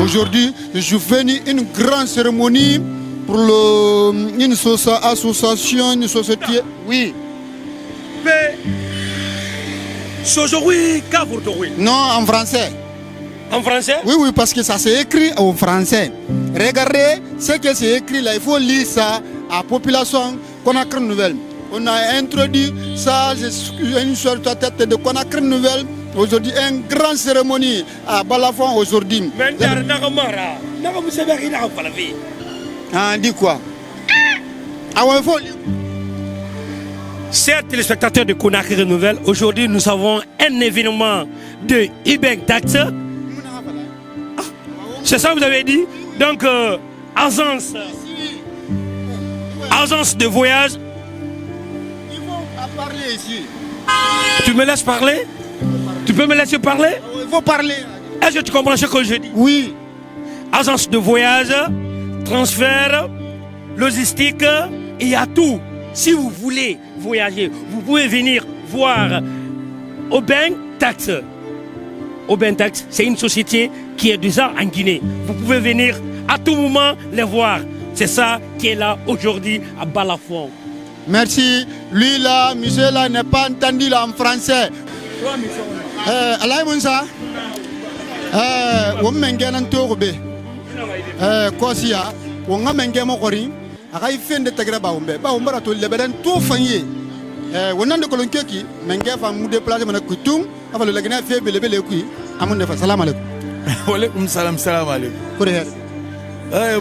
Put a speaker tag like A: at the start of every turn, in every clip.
A: Aujourd'hui, je suis venu une grande cérémonie pour une association, une société. Oui.
B: Mais. Sojoui, Kavourdoui.
A: Non, en français.
B: En français?
A: Oui, oui, parce que ça s'est écrit en français. Regardez ce que c'est écrit là. Il faut lire ça à la population Conakry Nouvelle. On a introduit ça, une seule tête de Conakry Nouvelle. Aujourd'hui, une grande cérémonie à Balafon aujourd'hui. Ah, dit quoi? Ah ouais, il faut lire.
B: Chers téléspectateurs de Conakry Nouvelle, aujourd'hui nous avons un événement de Ibeng Tax. C'est ça que vous avez dit? Donc, agence de voyage.
A: Il faut parler ici.
B: Tu me laisses parler? Tu peux me laisser parler?
A: Il faut parler.
B: Est-ce que tu comprends ce que je dis?
A: Oui.
B: Agence de voyage, transfert, logistique, il y a tout. Si vous voulez voyager, vous pouvez venir voir Ibeng Tax. Ibeng Tax, c'est une société qui est déjà en Guinée. Vous pouvez venir à tout moment les voir. C'est ça qui est là aujourd'hui à Balafon.
A: Merci. Lui là, monsieur là, n'est pas entendu là en français. Alain Moussa. On m'a dit un tour B. Kosia. On a mangé mon cori. A fait de Tagraba Ombe. Ba Ombra to lebeden tout fanyé. On a de Kolonki. Mangé va nous déplacer mon coutum. Avant le lagna fait belebele kui. Amon de salam alaikum.
C: Walaikum salam alaikum.
A: Koreher.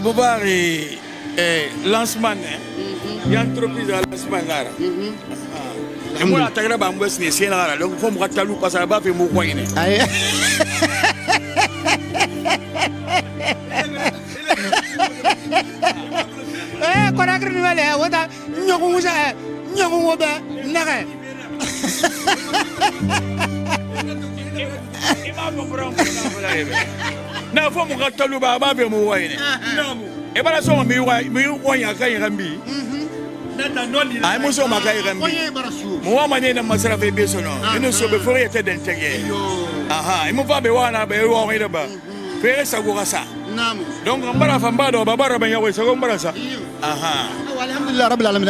C: Boubari lancement il y a une entreprise à lancement là. Et moi la Tagraba Ombe c'est là donc faut me ratalou parce que ba fait mo koyne.
A: Conakry Nouvelle, on a
C: na fo mo ratalou ba ba fait mo koyne. E bala so mi koyne ka yirambi. Ay mo so makay rambi. Mo wa mane na masra fe be so no. Ino so be fori ete den tege. Aha, imo ba be wana be wo ngi ba. Fe sa go sa.
A: Naam.
C: Donc mbara fa mbado babara ben yawo sa go mbara sa. Aha.
A: Alhamdulillah rabbil alamin.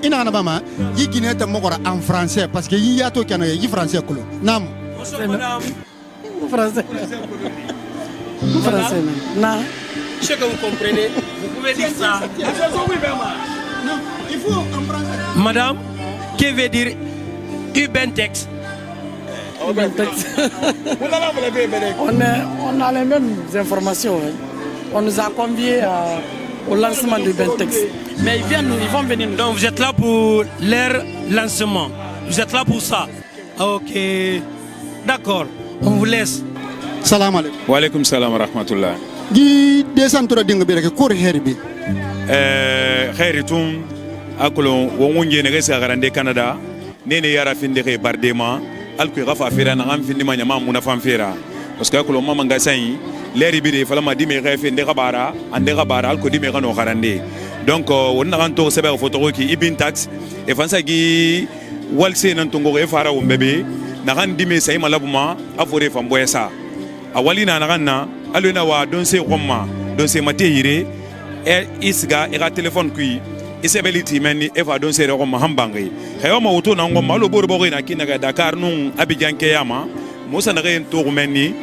A: Ina na bama yi Guinée ta mo en français parce que yi ya to kana yi français kulo. Naam.
D: Français. Français. Non.
B: Ce que vous comprenez, vous pouvez dire ça.
A: Non, il faut en français.
B: Madame, que veut dire Ibeng Tax?
D: On a les mêmes informations. Hein. On nous a conviés au lancement du Ibeng Tax. Mais ils vont venir.
B: Donc vous êtes là pour leur lancement. Vous êtes là pour ça. Ok. D'accord. On vous laisse.
A: Salam alaikum.
C: Wa alaikum salam wa rahmatullah.
A: Gi descendre dinga bi rek ko herbi.
C: Khairitun akolon wongunje ne gesa garande Canada nene yara finde ke bardema alku gafa fera na am finde manya mamuna famfera parce que akolon mama ngasai leri bi de fala ma dime ke finde gabara ande gabara alko dime kano garande donc wonna kan to sebe photo ko ki Ibeng Tax e fansa gi walse nan to ngo e fara wo bebe na kan dime sai malabuma afore famboyesa awali na kan na aluna wa don se gomma don se mate yire isga ira téléphone kui isebeliti meni eva don sere ko mahambangi heyo ma wuto na ngoma lo boro boro na kinaga Dakar nun Abidjan ke yama musa na ren to meni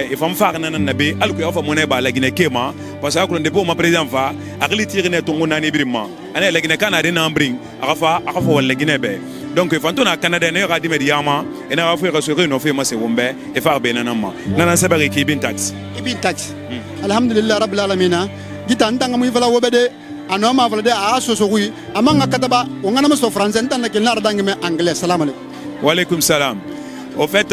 C: ifam fa na nabe alku ya fa mona ba la gine kema parce que akon depo ma président fa akli tire ne to ngona ni birima ana la gine kana de na mbring akafa wala gine be donc fanto na Canada ne ga di mediama ena afu ka sore no fe ma se wombe e fa be nanama nana sabari ki Ibeng Tax.
A: Ibeng Tax. Alhamdulillah rabbil alamin. Gita ntanga muy fala wobede anoma fala de a soso wi amanga kataba o ngana so français ntanda ke nar dangue anglais. Salam alaikum.
C: Wa alaikum salam. Au fait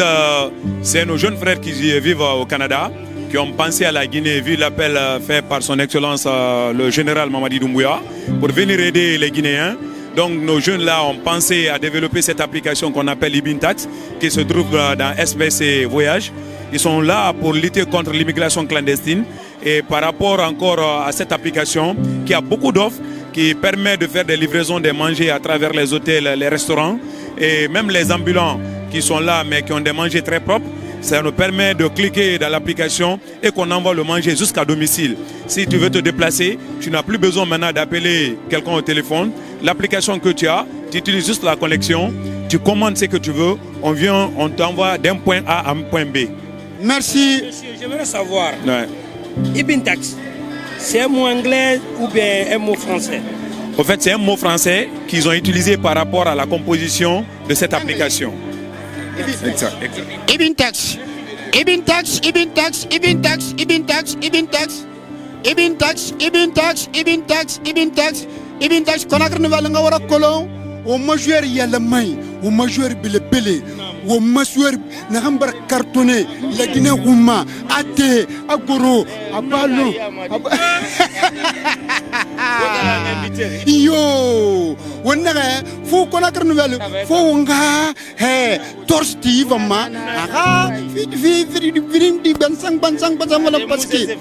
C: c'est nos jeunes frères qui vivent au Canada qui ont pensé à la Guinée vu l'appel fait par son excellence le général Mamadi Doumbouya pour venir aider les Guinéens. Donc nos jeunes là ont pensé à développer cette application qu'on appelle Ibeng Tax qui se trouve dans SBC Voyage. Ils sont là pour lutter contre l'immigration clandestine. Et par rapport encore à cette application qui a beaucoup d'offres, qui permet de faire des livraisons de manger à travers les hôtels, les restaurants et même les ambulants qui sont là mais qui ont des manger très propres, ça nous permet de cliquer dans l'application et qu'on envoie le manger jusqu'à domicile. Si tu veux te déplacer, tu n'as plus besoin maintenant d'appeler quelqu'un au téléphone. L'application que tu as, tu utilises juste la connexion, tu commandes ce que tu veux, on vient, on t'envoie d'un point A à un point B.
A: Merci.
B: Monsieur, j'aimerais savoir,
C: Ouais.
B: Ibn Tax, c'est un mot anglais ou bien un mot français?
C: En fait, c'est un mot français qu'ils ont utilisé par rapport à la composition de cette application. Exact.
A: Ibn Tax. Ibn Tax, Ibn Tax, Ibn Tax, Ibn Tax, Ibn Tax. Ibn Tax, Ibn Tax, Ibn Tax, Ibn Tax, Ibn Tax. Conakry Nouvelle nga wara kolon o majeur yalla may o majeur bele o majeur na hambar cartonné la Guinée Rouma ate agoro abalo yo wonna fo Conakry Nouvelle fo nga he torsti vama aga fi di bansang wala parce que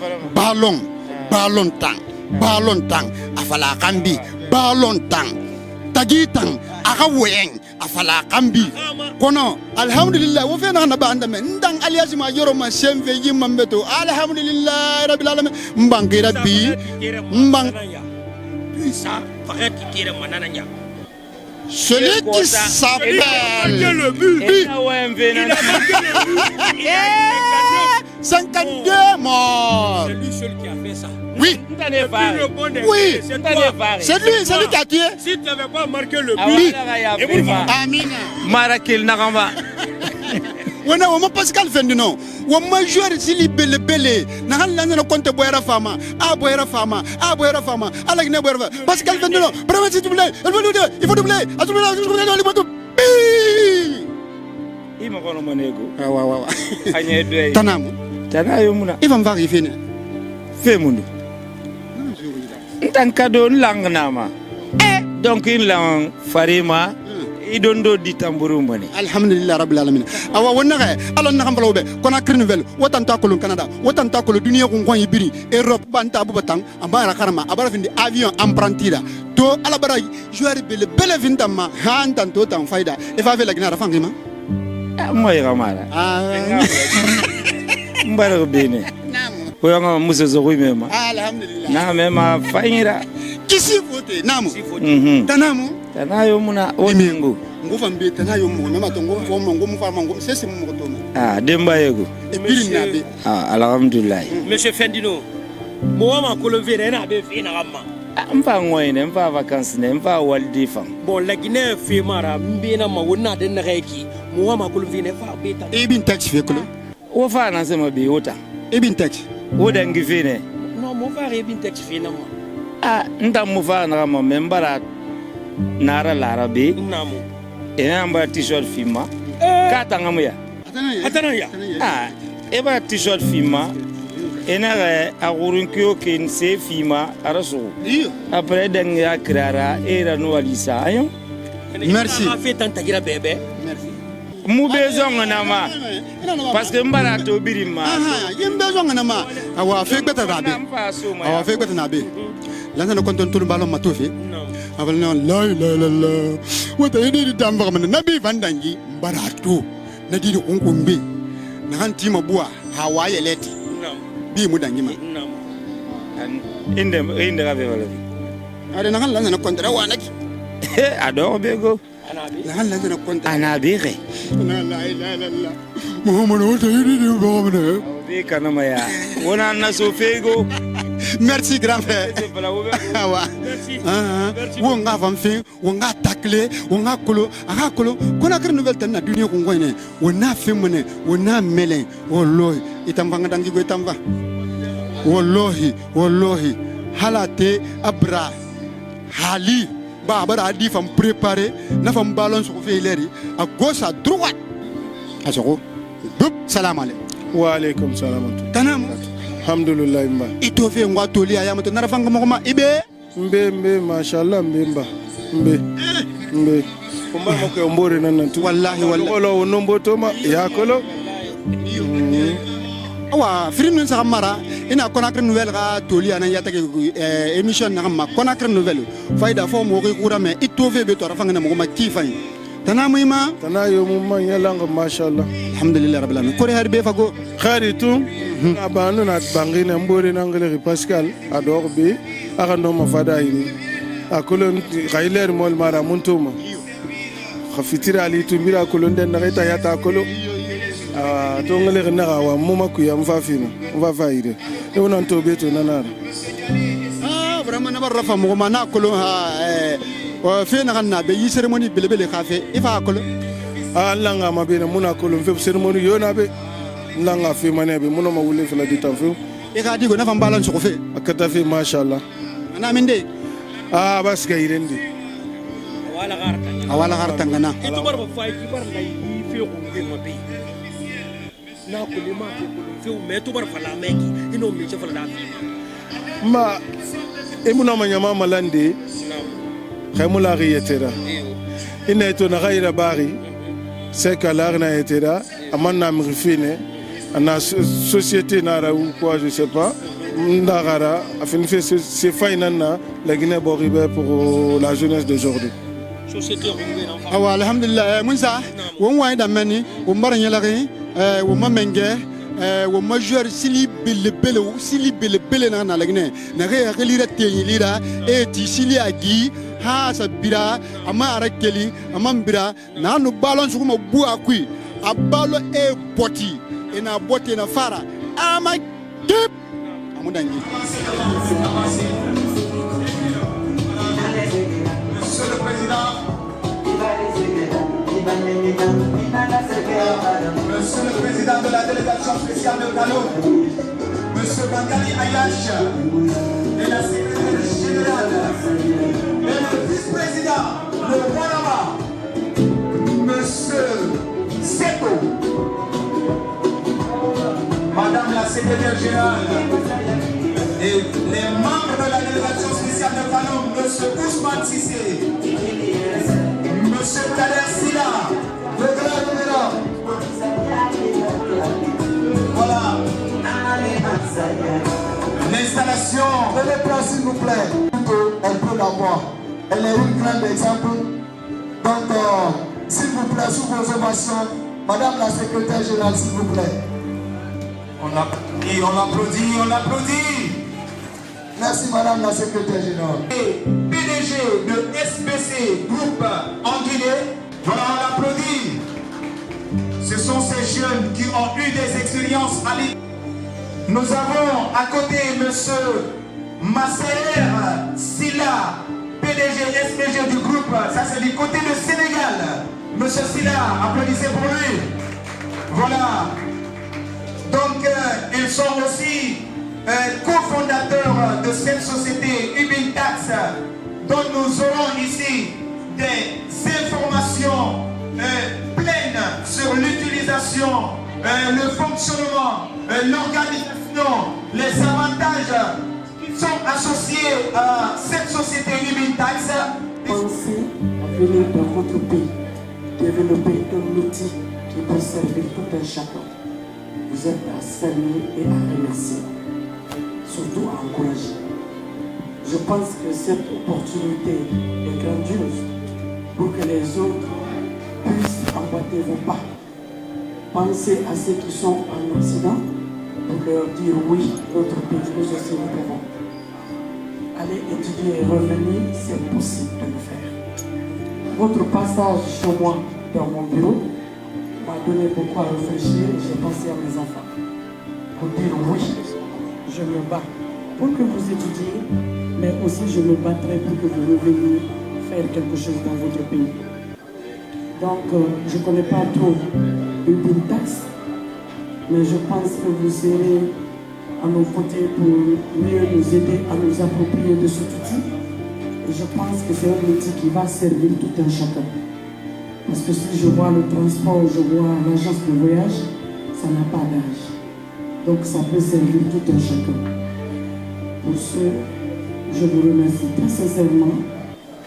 A: ballon tang afala kambi ballon tang tagi tang aga weng afala kambi kono alhamdulillah wo fena na banda men ndang alias ma yoro ma semve yimma mbeto alhamdulillah rabbil alamin mbangi rabbi mbang
B: Ça paraît qui tire manananya.
A: celui qui s'appelle
B: le but. Il a marqué le but. Il a
A: 52 morts.
B: C'est lui seul qui a fait ça.
A: Oui. Oui. C'est lui qui a tué.
B: Si tu n'avais pas marqué le
A: Oui.
B: but,
A: Amina.
E: Marakil Naramba.
A: Wana wama Pascal Fendino wama joueur sili bele na halla na konte boyara fama ala gine boyara Pascal Fendino vraiment c'est doublé il faut doubler
E: Ima kono monego.
A: wa
E: Anye doy.
A: tanamu
E: Tanayo muna.
A: il va me voir y fini
E: Femundu. Ntan kado lang nama. Donc in lang farima idondo di tamburu mbani.
A: alhamdulillah rabbil alamin awa wonna ga alon na xambalo be Conakry Nouvelle wotan ta ko Canada wotan ta ko dunia ko ngon yibiri Europe banta bubatang ambara karama abara findi avion emprunté to alabara joueur bele vindama hantan to tan faida e fa fe la gina rafangima
E: Moy gamara. Mbara bene. Koyanga muso zo mema.
A: alhamdulillah
E: Na mema fanyira.
A: kisi vote namu
E: Mhm.
A: tanamu
E: Tanayo muna oningo.
A: ngufa mbe tanayo mo mema to ngom fo mo ngom fa ngom sese mo to
E: Ah demba yego.
A: e biri nabe
E: Ah alhamdulillah.
B: Monsieur Fendino, moi ma colombienne n'a pas fait n'amma.
E: Mpa ngoyne mpa vacances ne mpa waldi fam.
B: Bon la Guinée fait mara mbena ma wona den reki. Moi ma colombienne fa beta.
A: ibn tax fe ko
E: Wo fa na sema bi wota.
A: ibn tax
E: Wo dangi fine.
B: Non, mon frère est bien texte finalement.
E: Ah nta mu fa na ma membara nara larabe.
B: Namu.
E: Ena mba t-shirt fima. Ka tangamu ya.
B: Atanaya.
E: Ah eba t-shirt fima. Ena agurunkiyo ken se fima araso.
A: iyo
E: Après dangi akrara era no alisa ayo.
A: Merci.
B: On a fait tant tagira bébé.
A: merci
E: Mu bezonga na ma. Parce que mbara to birima.
A: aha yimbe zo ngana ma awa fe gbeta nabe
E: Mpa so ma.
A: awa fe gbeta nabe lana ko ton tulu balon matofi
B: Non.
A: aval non la wata yidi damba man nabi vandangi mbarato na didi kunkumbe na hanti mabuwa hawaye leti
B: Non.
A: bi mu dangi ma
B: Non.
E: Inde ga be wala.
A: ade na lana na kontra wanaki
E: Ado bego.
B: Anabi.
A: na lana na kontra
E: Anabire.
A: la ilaha illallah muhammad wata yidi damba
E: Be kana maya. Wona na so fego.
A: merci grand frère awa
B: Merci. Merci.
A: wo nga fam fe wo nga takle wo nga kolo aga kolo Conakry Nouvelle tan na dunia ko ngoyne wo na fe mone wo na mele wallahi itamba nga dangi go itamba wallahi halate abra hali ba bara di fam préparer na fam ballon so fe leri à gauche à droite asoko bup salam alaikum
F: Wa alaikum salam.
A: tanam
F: Alhamdulillah mba.
A: ito fe ngwa toli aya mato na fanga mo ma ibe
F: Mbe mashallah mba. Mbe. Kumba mko yombore nan tu.
A: Wallahi.
F: Kolo onombo toma ya kolo.
A: awa firin nun saka mara ina Conakry Nouvelle ga toli ana yata ke émission na ma Conakry Nouvelle fayda fo mo ko kura me ito fe be to rafanga mo ma ki fay tana muima
F: tana yo mumma yalanga mashallah
A: alhamdulillah rabbil alamin kore harbe fago
F: kharitu abanu na bangina mbore nangale Pascal ador be aka no mafada ini akolon khailer mol mara muntuma khafitira ali tumbira kolon den na reta yata kolo to ngale na wa muma ku ya mfafina mfafaire e wonan to beto nanara
A: vraiment na barrafa mo mana kolo ha fe na ganna be yi ceremony belebele khafe ifa kolo
F: langa mabena muna kolo fe ceremony yona be langa fe mané be muno ma wule fe la ditan fe
A: e ka digo na fa mbalan so ko fe
F: akata fe mashallah
A: ana minde
F: bas ga irendi
B: wala
A: garta ngana
B: itu bar ba fay ki bar lay fi ko be ma be na ko le ma ko fi me to bar fala meki ino mi che fala da
F: ma emuna manyama malande khaymula riyetera ina to na ghayra bari c'est que l'arna etera amanna mrifine ana société nara ou quoi je sais pas ndagara afin fait c'est fainana la Guinée boribé pour la jeunesse d'aujourd'hui
B: société rongwe
A: awa alhamdulillah munsa won way da mani wo mbar nyalari wo mamenge wo majeur sili bele na la Guinée na ga lira teyi lira e ti sili agi ha sabira ama arakeli ama mbira na no balon su kuma bu akui abalo e boti ina boti na fara ama kip amudangi
G: Monsieur le Président, Monsieur le Président de la délégation spéciale de Kano, Monsieur Bangali Ayash et la secrétaire générale et le vice-président, le Bonama, Monsieur Seto, Madame la secrétaire générale et les membres de la délégation spéciale de Kano, Monsieur Ousmane Sissé, Monsieur Kader Silla, le grand numéro. Voilà. L'installation. Venez place s'il vous plaît. Elle peut l'avoir. Elle est une grande exemple. Donc, s'il vous plaît, sous vos ovations, Madame la secrétaire générale, s'il vous plaît. On applaudit, on applaudit, on applaudit. Merci Madame la secrétaire générale. PDG de SBC Groupe en Guinée. Voilà, on applaudit. Ce sont ces jeunes qui ont eu des expériences à l'île. Nous avons à côté Monsieur Masser Silla, PDG SBG du groupe. Ça c'est du côté de Sénégal. Monsieur Silla, applaudissez pour lui. Voilà. Donc ils sont aussi cofondateurs de cette société Ubintax, dont nous aurons ici des informations pleines sur l'utilisation, le fonctionnement, l'organisation, les avantages qui sont associés à cette société Ubintax.
H: Pensez à venir dans votre pays, développer un outil qui peut servir tout un chacun. Vous êtes à saluer et à remercier, surtout à encourager. Je pense que cette opportunité est grandiose pour que les autres puissent emboîter vos pas. Pensez à ceux qui sont en Occident pour leur dire oui, notre pays, nous aussi nous pouvons. Aller étudier et revenir, c'est possible de le faire. Votre passage chez moi dans mon bureau m'a donné beaucoup à réfléchir et j'ai pensé à mes enfants. Pour dire oui, je me bats pour que vous étudiez, mais aussi je me battrai pour que vous reveniez faire quelque chose dans votre pays. Donc, je ne connais pas trop Ubintax, mais je pense que vous serez à nos côtés pour mieux nous aider à nous approprier de cet outil. Et je pense que c'est un outil qui va servir tout un chacun. Parce que si je vois le transport, je vois l'agence de voyage, ça n'a pas d'âge. Donc ça peut servir tout un chacun. Pour ce, je vous remercie très sincèrement.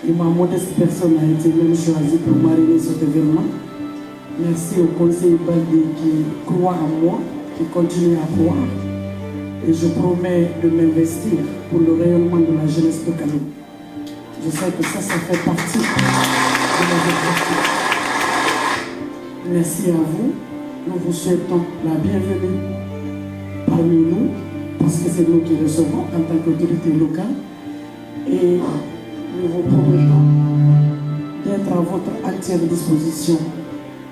H: Et ma modeste personne a été même choisie pour mariner cet événement. Merci au conseil Baldé qui croit en moi, qui continue à croire. Et je promets de m'investir pour le rayonnement de la jeunesse de Kano. Je sais que ça fait partie de mes objectifs. Merci à vous. Nous vous souhaitons la bienvenue parmi nous, parce que c'est nous qui recevons en tant qu'autorité locale. Et nous vous promettons d'être à votre entière disposition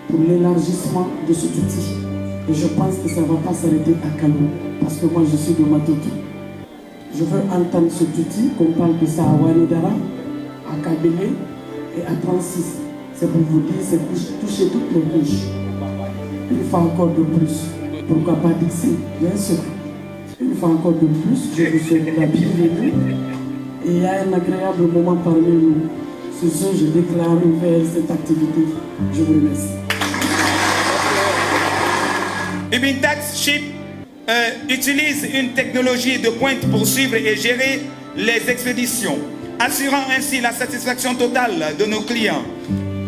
H: pour l'élargissement de cet outil. Et je pense que ça ne va pas s'arrêter à Kalou, parce que moi je suis de Matoto. Je veux entendre cet outil, qu'on parle de ça à Wanidara, à Kabele et à 36. C'est pour vous dire, c'est pour toucher toutes les couches. Une fois encore de plus, pourquoi pas Dixie, bien sûr. Une fois encore de plus, je vous souhaite la bienvenue. Et il y a un agréable moment parmi nous. Ce soir, je déclare ouvert cette activité. Je vous remercie.
E: Ubintax Ship utilise une technologie de pointe pour suivre et gérer les expéditions, assurant ainsi la satisfaction totale de nos clients.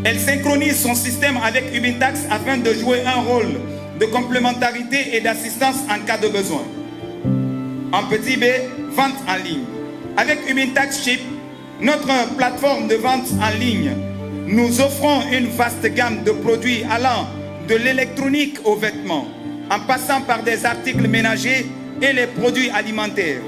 E: Elle synchronise son système avec Ubintax afin de jouer un rôle de complémentarité et d'assistance en cas de besoin. En petit B, vente en ligne. Avec Ubintax Ship, notre plateforme de vente en ligne, nous offrons une vaste gamme de produits allant de l'électronique aux vêtements, en passant par des articles ménagers et les produits alimentaires.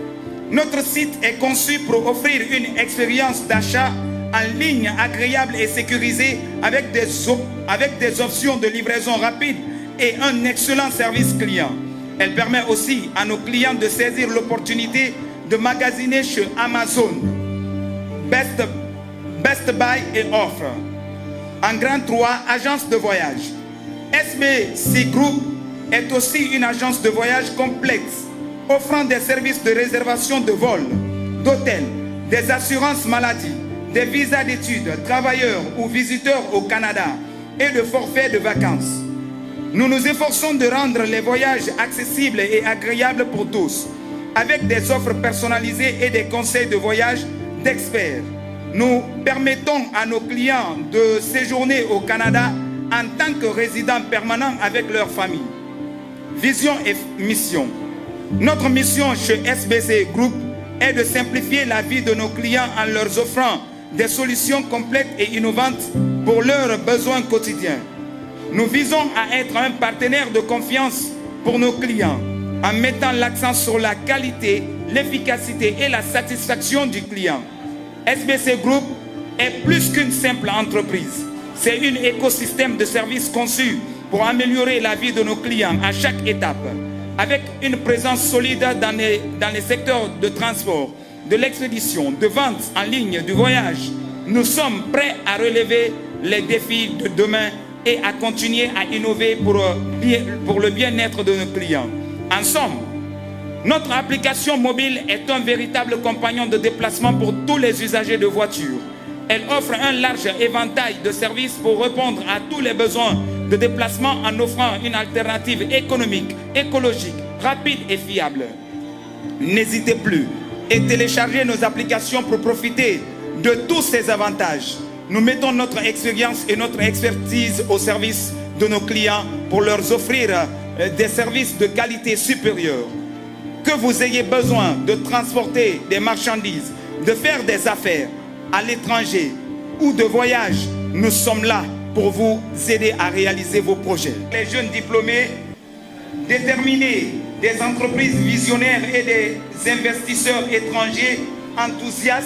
E: Notre site est conçu pour offrir une expérience d'achat en ligne agréable et sécurisée avec des options de livraison rapide et un excellent service client. Elle permet aussi à nos clients de saisir l'opportunité de magasiner chez Amazon, Best Buy et Offre. En Grand 3, agence de voyage. SBC Group est aussi une agence de voyage complexe, offrant des services de réservation de vol, d'hôtel, des assurances maladie, des visas d'études, travailleurs ou visiteurs au Canada et de forfaits de vacances. Nous nous efforçons de rendre les voyages accessibles et agréables pour tous, avec des offres personnalisées et des conseils de voyage d'experts. Nous permettons à nos clients de séjourner au Canada en tant que résidents permanents avec leur famille. Vision et mission. Notre mission chez SBC Group est de simplifier la vie de nos clients en leur offrant des solutions complètes et innovantes pour leurs besoins quotidiens. Nous visons à être un partenaire de confiance pour nos clients en mettant l'accent sur la qualité, l'efficacité et la satisfaction du client. SBC Group est plus qu'une simple entreprise. C'est un écosystème de services conçu pour améliorer la vie de nos clients à chaque étape, avec une présence solide dans les secteurs de transport, de l'expédition, de vente en ligne, du voyage. Nous sommes prêts à relever les défis de demain et à continuer à innover pour le bien-être de nos clients. En somme, notre application mobile est un véritable compagnon de déplacement pour tous les usagers de voitures. Elle offre un large éventail de services pour répondre à tous les besoins de déplacement en offrant une alternative économique, écologique, rapide et fiable. N'hésitez plus et téléchargez nos applications pour profiter de tous ces avantages. Nous mettons notre expérience et notre expertise au service de nos clients pour leur offrir des services de qualité supérieure. Que vous ayez besoin de transporter des marchandises, de faire des affaires à l'étranger ou de voyage, nous sommes là pour vous aider à réaliser vos projets. Les jeunes diplômés, déterminés, des entreprises visionnaires et des investisseurs étrangers enthousiastes,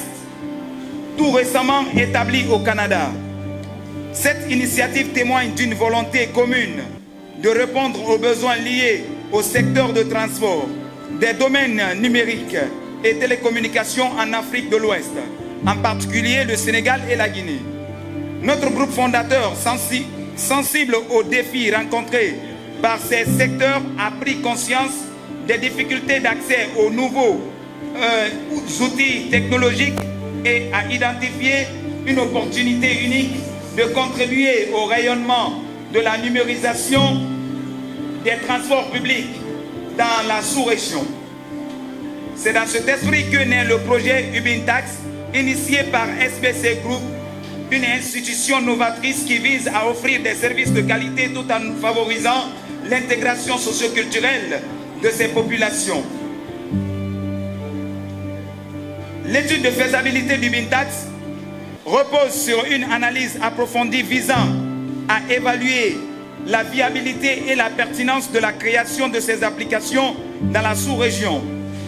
E: tout récemment établis au Canada. Cette initiative témoigne d'une volonté commune de répondre aux besoins liés au secteur de transport, des domaines numériques et télécommunications en Afrique de l'Ouest, en particulier le Sénégal et la Guinée. Notre groupe fondateur, sensible aux défis rencontrés par ces secteurs, a pris conscience des difficultés d'accès aux nouveaux outils technologiques et a identifié une opportunité unique de contribuer au rayonnement de la numérisation des transports publics dans la sous-région. C'est dans cet esprit que naît le projet Ubintax, initié par SBC Group, une institution novatrice qui vise à offrir des services de qualité tout en favorisant l'intégration socioculturelle de ces populations. L'étude de faisabilité d'Ubintax repose sur une analyse approfondie visant à évaluer la viabilité et la pertinence de la création de ces applications dans la sous-région.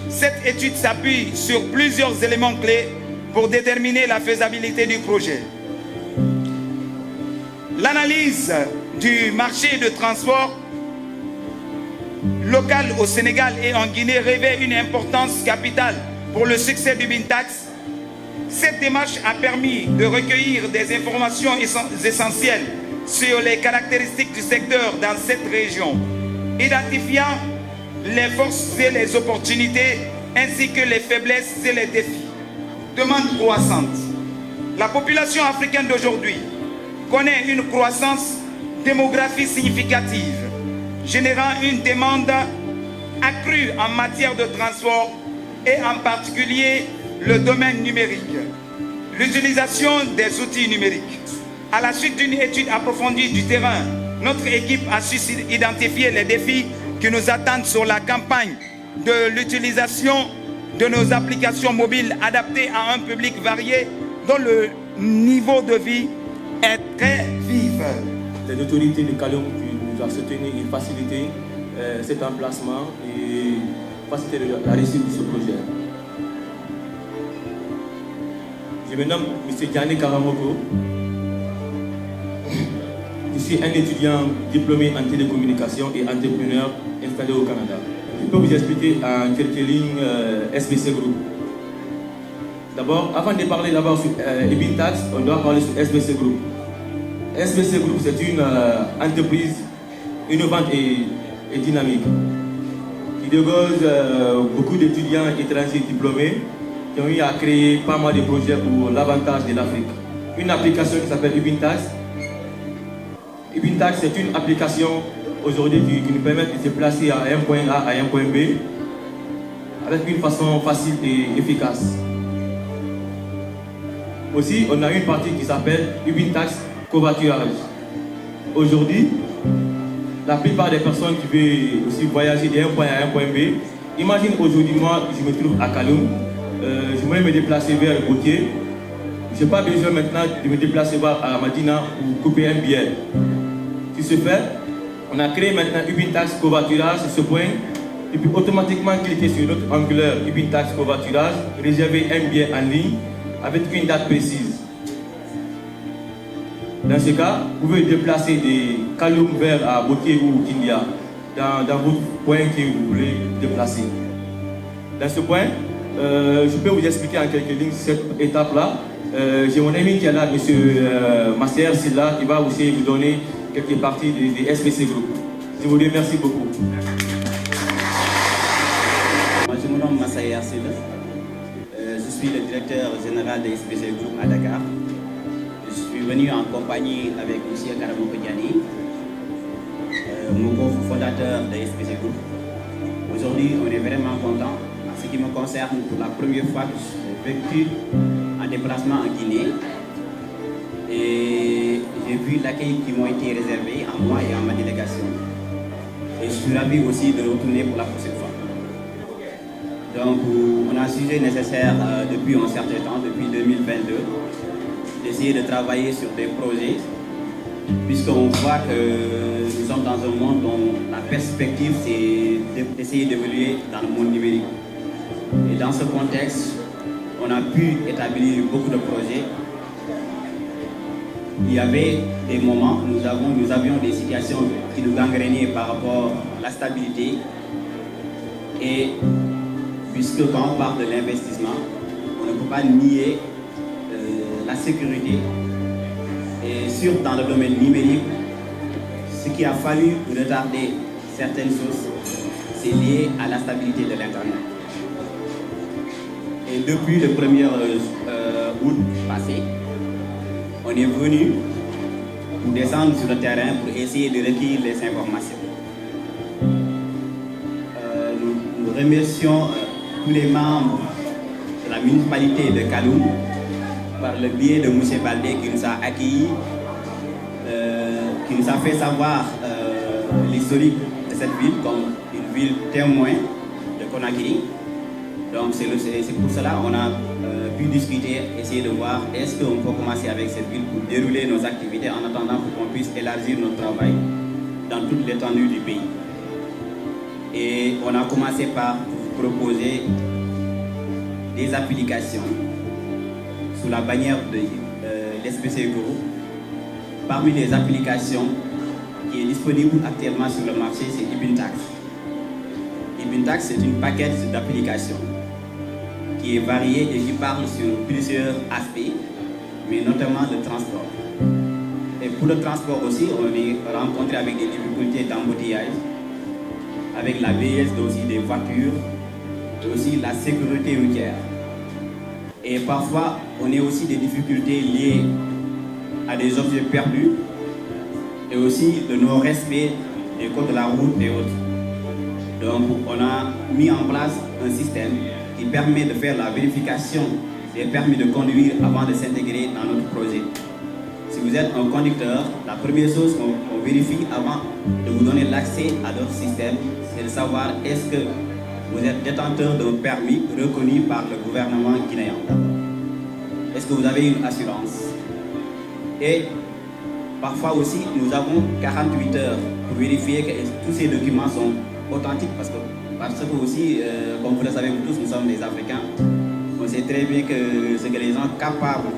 E: Cette étude s'appuie sur plusieurs éléments clés pour déterminer la faisabilité du projet. L'analyse du marché de transport local au Sénégal et en Guinée revêt une importance capitale pour le succès du Bintax. Cette démarche a permis de recueillir des informations essentielles sur les caractéristiques du secteur dans cette région, identifiant les forces et les opportunités ainsi que les faiblesses et les défis. Demande croissante. La population africaine d'aujourd'hui connaît une croissance démographique significative, générant une demande accrue en matière de transport et en particulier le domaine numérique, l'utilisation des outils numériques. À la suite d'une étude approfondie du terrain, notre équipe a su identifier les défis qui nous attendent sur la campagne de l'utilisation de nos applications mobiles adaptées à un public varié dont le niveau de vie est très vif.
I: Les autorités de Kaloum qui nous ont soutenus et facilité cet emplacement et faciliter la réussite de ce projet. Je me nomme M. Diane Karamoko. Je suis un étudiant diplômé en télécommunication et entrepreneur installé au Canada. Je peux vous expliquer en quelques lignes SBC Group. D'abord, avant de parler d'abord sur Bintax, on doit parler sur SBC Group. SBC Group, c'est une entreprise innovante et dynamique qui dégage beaucoup d'étudiants étrangers diplômés qui ont eu à créer pas mal de projets pour l'avantage de l'Afrique. Une application qui s'appelle Ubintax. Ubintax, c'est une application aujourd'hui qui nous permet de se déplacer à un point A à un point B avec une façon facile et efficace. Aussi, on a une partie qui s'appelle Ubintax Covoiturage. Aujourd'hui, la plupart des personnes qui veulent aussi voyager d'un point A à un point B, imagine aujourd'hui, moi, je me trouve à Kaloum, je voulais me déplacer vers Gautier. Je n'ai pas besoin maintenant de me déplacer à Madina ou couper un billet. Qui se fait, on a créé maintenant Ubintax Covoiturage sur ce point, et puis automatiquement cliquer sur notre angulaire Ubintax Covoiturage, réserver un billet en ligne avec une date précise. Dans ce cas, vous pouvez déplacer de Kaloum vers à Gautier ou Kindia dans votre point que vous voulez déplacer. Dans ce point, je peux vous expliquer en quelques lignes cette étape-là. J'ai mon ami qui est là, M. Masser Silla, qui va aussi vous donner quelques parties des SBC Group. Je vous remercie beaucoup.
J: Moi, je me nomme Masser Silla. Je suis le directeur général des SBC Group à Dakar. Je suis venu en compagnie avec M. Karamoko Diani, mon fondateur des SBC Group. Aujourd'hui, on est vraiment content. En ce qui me concerne, pour la première fois que j'ai vécu un déplacement en Guinée. Et j'ai vu l'accueil qui m'a été réservé à moi et à ma délégation. Et je suis ravi aussi de retourner pour la prochaine fois. Donc, on a jugé nécessaire depuis un certain temps, depuis 2022, d'essayer de travailler sur des projets, puisqu'on voit que nous sommes dans un monde dont la perspective, c'est d'essayer d'évoluer dans le monde numérique. Et dans ce contexte, on a pu établir beaucoup de projets. Il y avait des moments où nous avions des situations qui nous gangrénaient par rapport à la stabilité. Et puisque quand on parle de l'investissement, on ne peut pas nier la sécurité. Et surtout dans le domaine numérique, ce qui a fallu retarder certaines choses, c'est lié à la stabilité de l'Internet. Et depuis le 1er août passé, on est venu pour descendre sur le terrain pour essayer de recueillir les informations. Nous remercions tous les membres de la municipalité de Kaloum par le biais de M. Baldé qui nous a accueillis, qui nous a fait savoir l'historique de cette ville comme une ville témoin de Conakry. Donc c'est pour cela qu'on a pu discuter, essayer de voir est-ce qu'on peut commencer avec cette ville pour dérouler nos activités en attendant qu'on puisse élargir notre travail. dans toute l'étendue du pays. Et on a commencé par proposer des applications sous la bannière de l'SBC Group. Parmi les applications qui est disponible actuellement sur le marché, c'est Ibintax. Ibintax, c'est une paquette d'applications qui est variée et qui parle sur plusieurs aspects, mais notamment le transport. Et pour le transport aussi, on est rencontré avec des difficultés d'embouteillage, avec la vieillesse aussi des voitures, et aussi la sécurité routière. Et parfois, on a aussi des difficultés liées à des objets perdus et aussi de non-respect des codes de la route et autres. Donc, on a mis en place un système qui permet de faire la vérification des permis de conduire avant de s'intégrer dans notre projet. Si vous êtes un conducteur, la première chose qu'on vérifie avant de vous donner l'accès à notre système, c'est de savoir est-ce que vous êtes détenteur d'un permis reconnu par le gouvernement guinéen. Est-ce que vous avez une assurance? Et parfois aussi, nous avons 48 heures pour vérifier que tous ces documents sont authentiques parce que aussi, comme vous le savez tous, nous sommes des Africains. On sait très bien que ce que les gens capables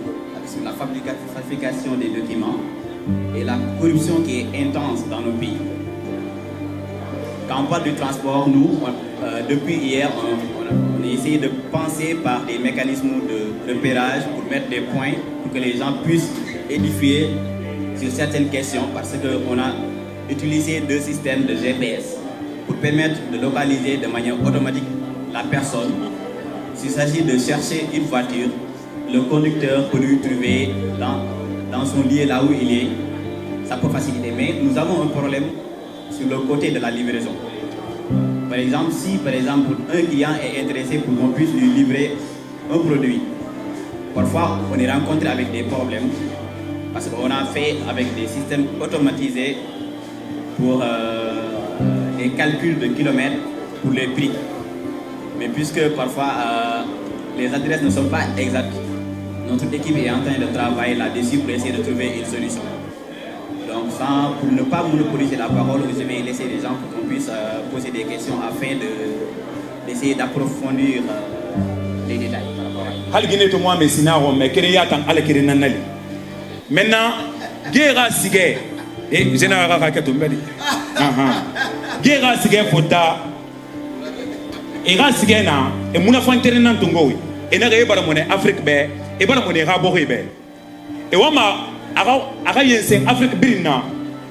J: sur la fabrication des documents et la corruption qui est intense dans nos pays. Quand on parle du transport, nous, depuis hier, on a essayé de penser par des mécanismes de repérage pour mettre des points pour que les gens puissent édifier sur certaines questions parce qu'on a utilisé 2 systèmes de GPS pour permettre de localiser de manière automatique la personne. S'il s'agit de chercher une voiture, le conducteur peut lui trouver dans son lieu là où il est. Ça peut faciliter. Mais nous avons un problème sur le côté de la livraison. Par exemple, si un client est intéressé pour qu'on puisse lui livrer un produit, parfois on est rencontré avec des problèmes parce qu'on a fait avec des systèmes automatisés pour les calculs de kilomètres pour les prix. Mais puisque parfois les adresses ne sont pas exactes, notre équipe est en train de travailler là-dessus pour essayer de trouver une solution. Donc pour ne pas monopoliser la parole, je vais laisser les gens pour qu'on puisse poser des questions afin d'essayer d'approfondir les détails.
C: Maintenant, guerre sige et général Rakatombeli. Guerre sige fota et sige na et muna fantere nan tungowi et na bara mone Afrique be et bara mone rabori be et wama aga yensen Afrique birina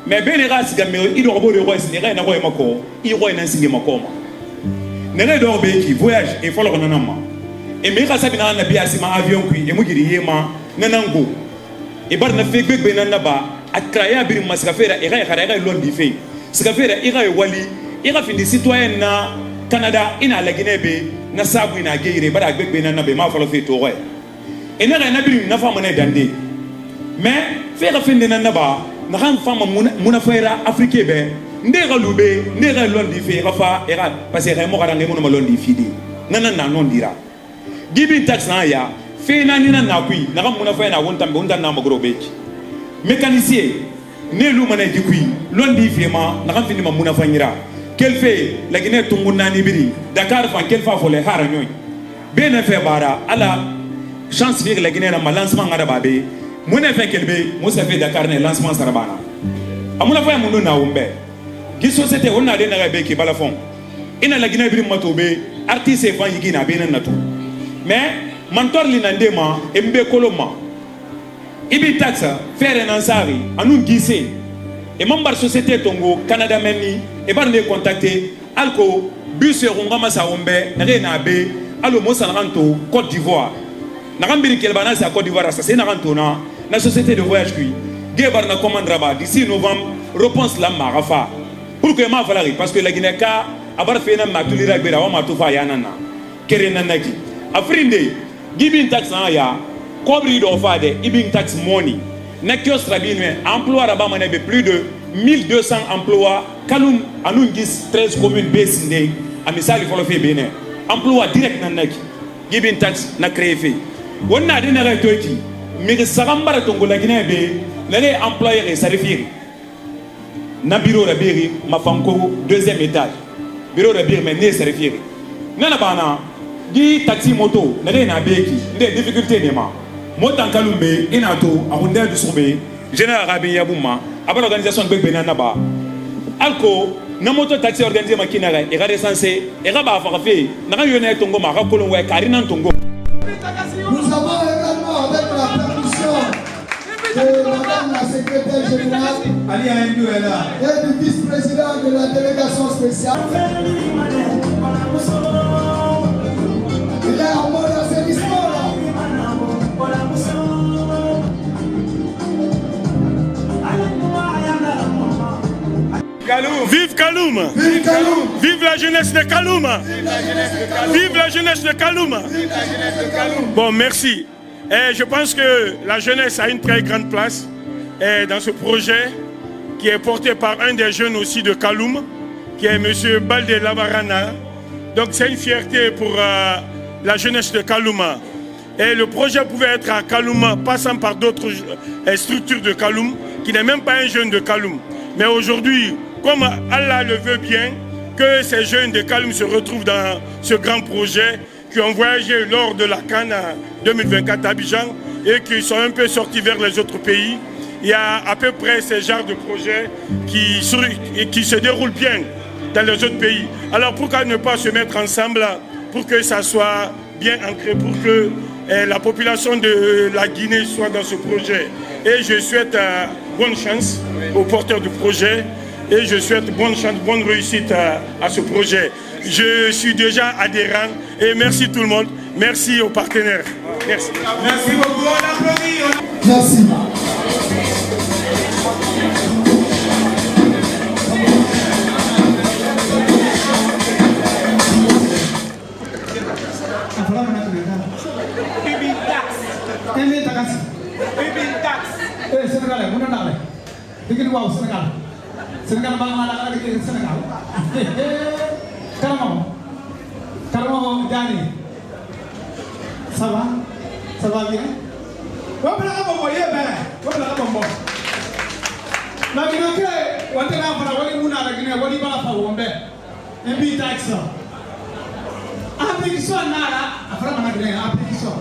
C: mais ben sige me ido robo de rois ni na roy mako i roy nan sige mako ma ne do be ki voyage et folo na nama et me ka sabina na bi asima avion kui et mu giri yema nanango et bar na fek bek ben na ba akraya bir maskafera e ga londi fe skafera e ga wali e ga findi citoyen na Canada ina la Guinée be na sabu ina geire bara bek ben na be ma falo fe to roy e na bir na fa mona dande mais fe ga findi na ba na kan fama muna fera africain be ndega lube ndega londi fe ga fa e ga parce que mo ga ngé mo londi fidi nana na non dira gibi tax na ya fe na ni na kui na kan muna fa na wonta be wonta na magro beki mécanicien ne lu mané di kui londi fe ma na kan fini ma muna fa ngira quel fait la Guinée tunguna ni biri Dakar fa quel fa fole hara nyoy be na fe bara ala chance fi la Guinée na lancement ngada babe muna fe kelbe mo se fe Dakar ne lancement sarabana amuna fa munu na umbe ki société on na de na be ki balafon ina la Guinée biri matobe artiste fa yigi na be na to mais mentor li nandema embe koloma ibi taxa faire nansari anu gise et membre société tongo Canada meni e bar ne contacter alko bus ngama sa ombe na na be alo mo sanranto Côte d'Ivoire na gambiri kelbana sa Côte d'Ivoire ça c'est na rantona na société de voyage kui gebar na commandera ba d'ici novembre réponse la marafa pour que ma valari parce que la Guinée ka abar fe na matulira bera wa matufa yanana kerena naki afrindi giving tax ya cobri do fade giving tax money nakio strabine emploi raba mané plus de 1200 emplois kalum anungis 13 communes besinde amisali folo fe bene emploi direct na naki giving tax na créé fait wonna de na toki mi sagambara tongo la Guinée be na les employeurs et salariés na bureau rabiri mafanko deuxième étage bureau rabiri mais ne serifiri nana bana di taxi moto na na beki nde difficulté ne ma motan kalumbe ina to akunde du sobe général rabin yabuma aba organisation de bena na ba alko na moto taxi organisé makina ga e ga recensé e ga ba fa fait na ga yone tongo ma ga kolon wa karina tongo.
G: Nous avons également avec la permission de Madame la secrétaire générale et du vice-président de la délégation spéciale. Il est en mode assainissement là.
B: Vive Kaloum!
G: Vive Kaloum!
B: Vive la jeunesse de Kaloum! Vive la jeunesse de Kaloum! Bon, merci. Et je pense que la jeunesse a une très grande place dans ce projet qui est porté par un des jeunes aussi de Kaloum, qui est M. Balde Labarana. Donc c'est une fierté pour la jeunesse de Kaloum. Et le projet pouvait être à Kaloum, passant par d'autres structures de Kaloum, qui n'est même pas un jeune de Kaloum. Mais aujourd'hui, comme Allah le veut bien, que ces jeunes de Kaloum se retrouvent dans ce grand projet, qui ont voyagé lors de la Cannes 2024 à Abidjan et qui sont un peu sortis vers les autres pays. Il y a à peu près ce genre de projets qui se déroulent bien dans les autres pays. Alors pourquoi ne pas se mettre ensemble pour que ça soit bien ancré, pour que la population de la Guinée soit dans ce projet. Et je souhaite bonne chance aux porteurs du projet et je souhaite bonne chance, bonne réussite à ce projet. Je suis déjà adhérent et merci tout le monde. Merci aux partenaires. Merci.
E: Merci beaucoup, on applaudit.
G: Merci.
K: Sénégal baa ma la ak Sénégal Karamo Diané ça va bien wa bla ka bombo yebe wa bla ka bombo na gina ke wante na fara wali muna la gina wali bala fa wombe mbi taxa application nara afara mana gina application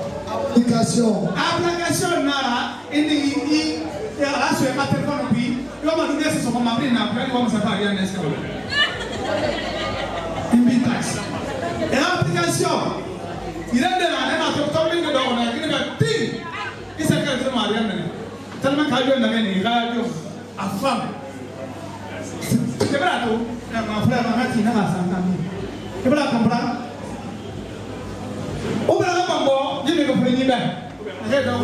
K: nara indi ya aso e materfono bi yo ma dunga se so ma mabri na kwa kwa msafari ya neska mbi taxa e application irende na na to to mi do na gina ti isa ka to ma ya na tellement ka yo na ni ga yo afam kebra to na ma fra ma hati na sa ka kebra compra o bra ka bombo ni me ko fre ni ba he do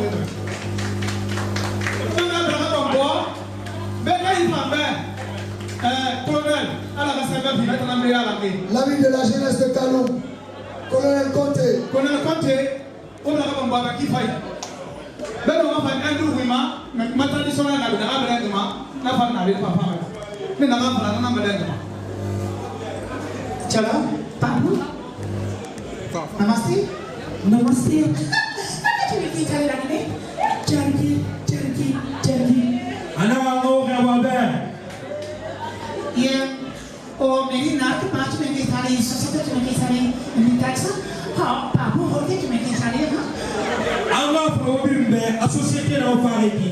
G: L'ami de la jeunesse de Kaloum, Colonel Conté.
K: Colonel Conté, on a un qui faille. Ben on va faire un tour oui ma tradition là na abendement na fa na be papa. Mais na ma na abendement. Chala, pardon. Namaste. Namaste. Tu me dis chala là Charity. Ana o gawabe. Yeah. Oh, मेरी नाक पांच में की सारी सोसाइटी में की सारी मिठाई हाँ पापू होते कि में की सारी हाँ
B: Allah problem be associé na ofareki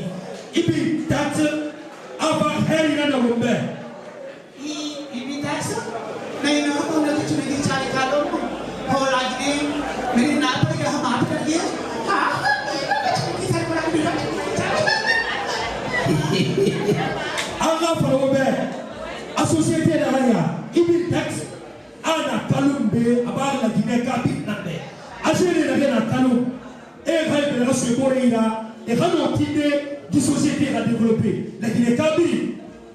B: ibi tax aba heri na ngombe
K: ibi tax नहीं ना हम लोग कि में की सारी कालो हो लागने मेरी नाक पर क्या हम आप कर दिया हाँ की सारी को लागने
B: Allah problem associé na haya ibi tax ana kalumbe aba la Guinée kapi nande ajele na Kaloum et quand il va se border et quand on tire des sociétés à développer la Guinée Kabi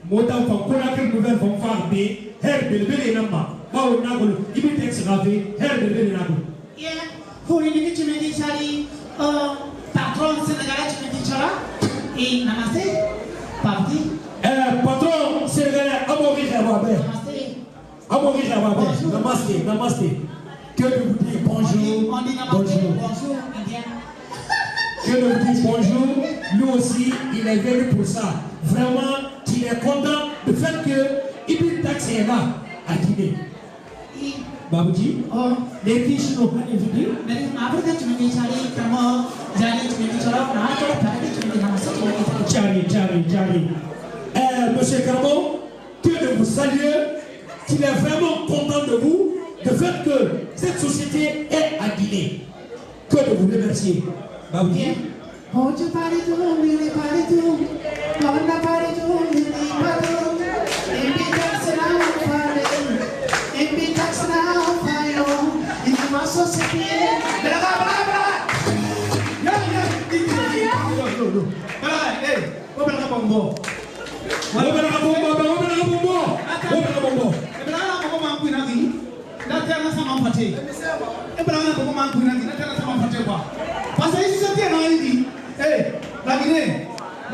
B: montant pour connaître une nouvelle forme farbe her de belle namba ba on a golo ibitex grave her de belle namba
K: yeah pour une minute tu me dis chali patron sénégalais tu me dis chala et namaste parti
B: patron sénégalais amori rababe amori rababe namaste que de vous dire bonjour bonjour que de vous dire bonjour, lui aussi, il est venu pour ça. Vraiment, il est content
K: du fait que Ibn Tax est là à Guinée. Babouji, les clichés n'ont pas invité. Mais après, tu me dis, comment j'allais, tu me dis, Charlie. Monsieur Cabo, que de vous saluer, qu'il est vraiment content de vous, de fait que cette société est à Guinée. Que de vous remercier. Babouji.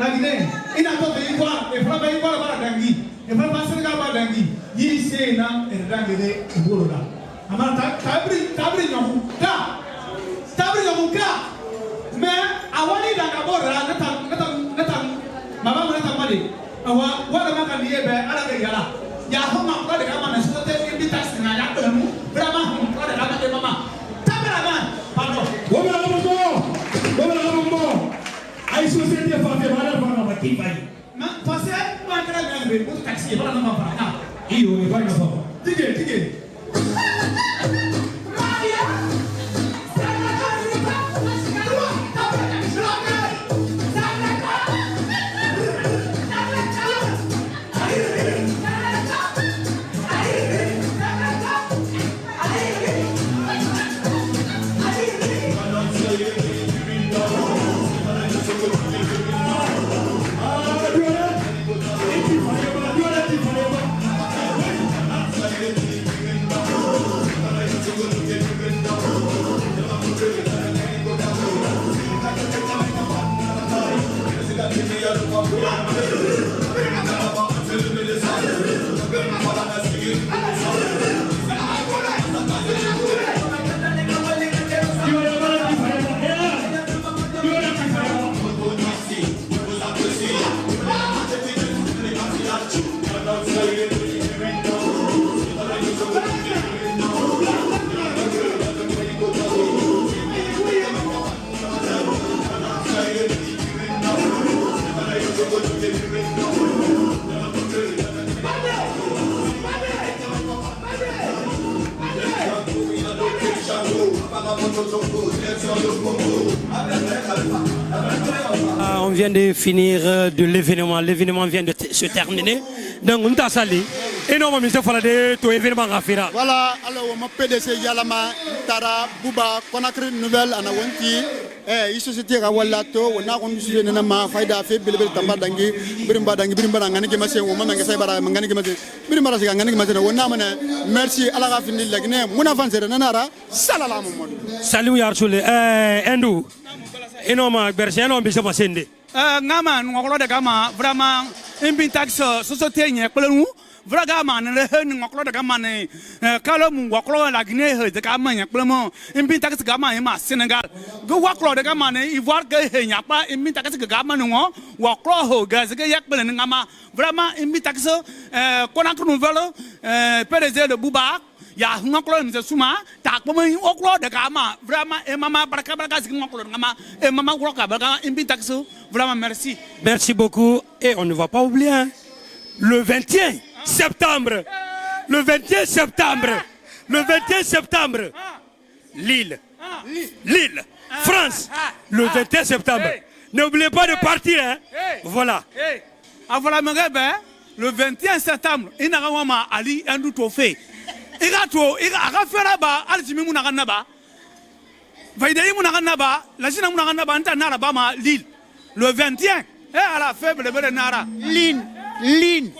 K: La Guinée, il a tout fait voir, et frappé voir la Dangui, et frappé Sénégal par Dangui, il s'est là et Dangui et Bolola. Amata, Tabri Yamuka, mais Awani Dangabora, Nathan, Mamma Natamadi, Awa, what am I going to be a Yala? Yahoma, what the government is not taking the tax in Ayakamu, Brahma, what the government, Mamma, Tabaraman, pardon, woman, I should say the father of a king by Passé, my grandmother, put taxi, but I'm not now. You will find a phone. Dig it.
B: On vient de finir de l'événement. L'événement vient de se terminer. Donc, on t'a sali. Et non, mais c'est de tout événement à faire.
A: Voilà, alors on m'appelle PDC Yalama, Tara, Bouba, Conakry Nouvelle, Anawanti. Eh, société Rawalato, on a conduit Nama, Faida, Bilbel Tambadangi, Brimbadangi, Brimbangan, Woman, Sabara, Manganimas, Brimbaras, Wanamana, merci à la raffinée, Lagné, Mounavancera, Nanara, Salam.
B: Salut Yarsoule, Andou. Énorme, Berger, non, Bishop Sende.
K: Naman, on de Gama, vraiment, un bintax, société, Pelou. Vragaman, le hen, Moklo de Gamane, Kalom, Waklo, la Guinée, de Gaman, Plemo, in Bintax Gama, Senegal. Go Waklo de Gamane, Ivoire, Yapa, in Bintax Gaman, Waklo, Gazaka Yakbel and Gama, vraiment, in Bintax, Conakry Nouvelle, PDG de Bouba, Yahmaklo, the Suma, Takman, Oklo de Gama, vraiment, et Mama Barakabagas, Moklo, Gama, et Mama Wakabaga, in Bintaxo, vraiment merci.
B: Merci beaucoup, et on ne va pas oublier, le 21 septembre, le 21 septembre, Lille, France, le 21 septembre. N'oubliez pas de partir, hein. Voilà.
K: Le 21 septembre, il y a Ali Andou Tofé. Il y a fait là-bas, Alzimi Mounaganaba. Vaïdaï Mounaganaba, la Chine Mounaganaba, Antanarabama, Lille. Le 21, et à la faible de Nara.
A: Lille.
B: Lille.